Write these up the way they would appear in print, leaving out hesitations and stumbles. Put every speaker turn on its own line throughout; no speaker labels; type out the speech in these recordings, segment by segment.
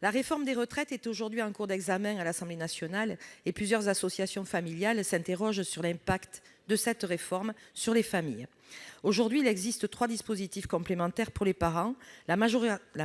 La réforme des retraites est aujourd'hui en cours d'examen à l'Assemblée nationale et plusieurs associations familiales s'interrogent sur l'impact de cette réforme sur les familles. Aujourd'hui, il existe 3 dispositifs complémentaires pour les parents: la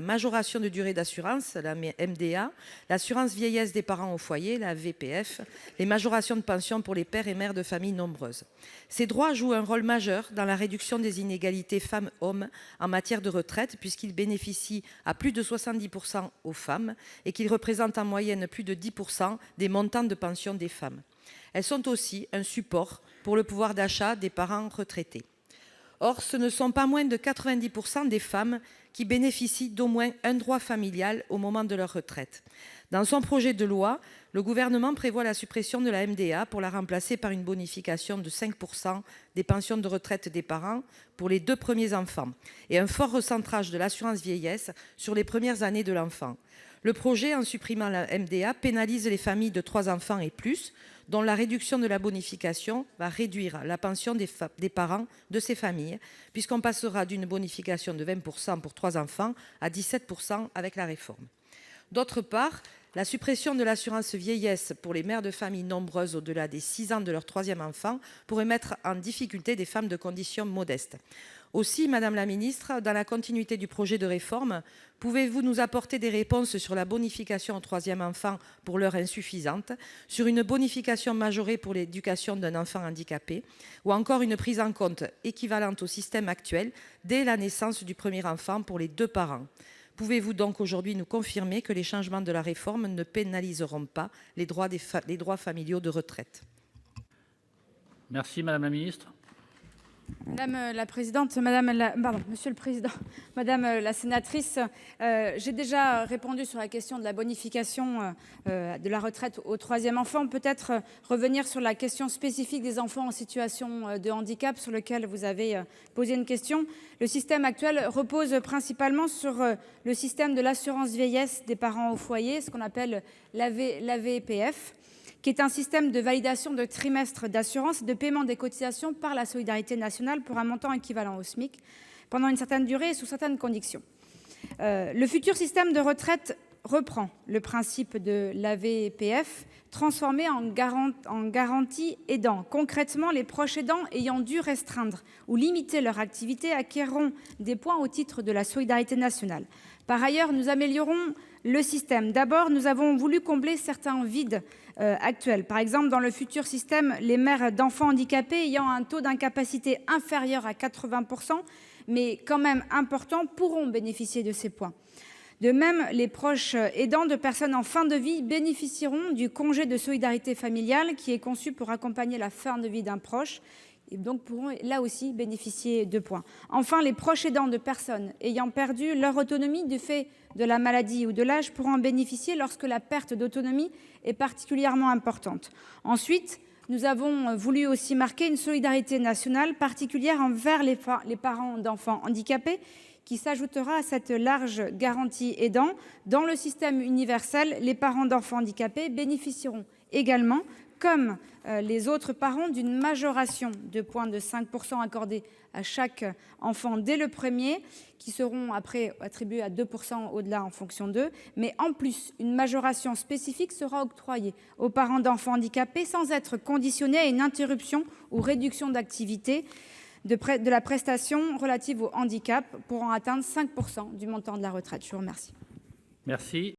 majoration de durée d'assurance, la MDA, l'assurance vieillesse des parents au foyer, la VPF, les majorations de pension pour les pères et mères de familles nombreuses. Ces droits jouent un rôle majeur dans la réduction des inégalités femmes-hommes en matière de retraite, puisqu'ils bénéficient à plus de 70% aux femmes et qu'ils représentent en moyenne plus de 10% des montants de pension des femmes. Elles sont aussi un support pour le pouvoir d'achat des parents retraités. Or, ce ne sont pas moins de 90% des femmes qui bénéficient d'au moins un droit familial au moment de leur retraite. Dans son projet de loi, le Gouvernement prévoit la suppression de la MDA pour la remplacer par une bonification de 5% des pensions de retraite des parents pour les 2 premiers enfants et un fort recentrage de l'assurance vieillesse sur les premières années de l'enfant. Le projet, en supprimant la MDA, pénalise les familles de 3 enfants et plus, dont la réduction de la bonification va réduire la pension des parents de ces familles, puisqu'on passera d'une bonification de 20% pour 3 enfants à 17% avec la réforme. D'autre part, la suppression de l'assurance vieillesse pour les mères de familles nombreuses au-delà des 6 ans de leur 3e enfant pourrait mettre en difficulté des femmes de conditions modestes. Aussi, Madame la Ministre, dans la continuité du projet de réforme, pouvez-vous nous apporter des réponses sur la bonification au 3e enfant pour l'heure insuffisante, sur une bonification majorée pour l'éducation d'un enfant handicapé, ou encore une prise en compte équivalente au système actuel dès la naissance du premier enfant pour les 2 parents? Pouvez-vous donc aujourd'hui nous confirmer que les changements de la réforme ne pénaliseront pas les droits familiaux de retraite?
Merci Madame la Ministre.
Madame la présidente, monsieur le président, madame la sénatrice, j'ai déjà répondu sur la question de la bonification de la retraite au 3e enfant. Peut-être revenir sur la question spécifique des enfants en situation de handicap sur lequel vous avez posé une question. Le système actuel repose principalement sur le système de l'assurance vieillesse des parents au foyer, ce qu'on appelle l'AVPF, qui est un système de validation de trimestres d'assurance et de paiement des cotisations par la solidarité nationale pour un montant équivalent au SMIC pendant une certaine durée et sous certaines conditions. Le futur système de retraite reprend le principe de l'AVPF transformé en garantie aidant. Concrètement, les proches aidants ayant dû restreindre ou limiter leur activité acquerront des points au titre de la solidarité nationale. Par ailleurs, nous améliorons le système. D'abord, nous avons voulu combler certains vides actuels. Par exemple, dans le futur système, les mères d'enfants handicapés ayant un taux d'incapacité inférieur à 80%, mais quand même important, pourront bénéficier de ces points. De même, les proches aidants de personnes en fin de vie bénéficieront du congé de solidarité familiale qui est conçu pour accompagner la fin de vie d'un proche et donc pourront là aussi bénéficier de points. Enfin, les proches aidants de personnes ayant perdu leur autonomie du fait de la maladie ou de l'âge pourront en bénéficier lorsque la perte d'autonomie est particulièrement importante. Ensuite, nous avons voulu aussi marquer une solidarité nationale particulière envers les parents d'enfants handicapés qui s'ajoutera à cette large garantie aidant. Dans le système universel, les parents d'enfants handicapés bénéficieront également, comme les autres parents, d'une majoration de points de 5% accordée à chaque enfant dès le premier, qui seront après attribués à 2% au-delà en fonction d'eux. Mais en plus, une majoration spécifique sera octroyée aux parents d'enfants handicapés sans être conditionnée à une interruption ou réduction d'activité de la prestation relative au handicap pour en atteindre 5% du montant de la retraite. Je vous remercie.
Merci.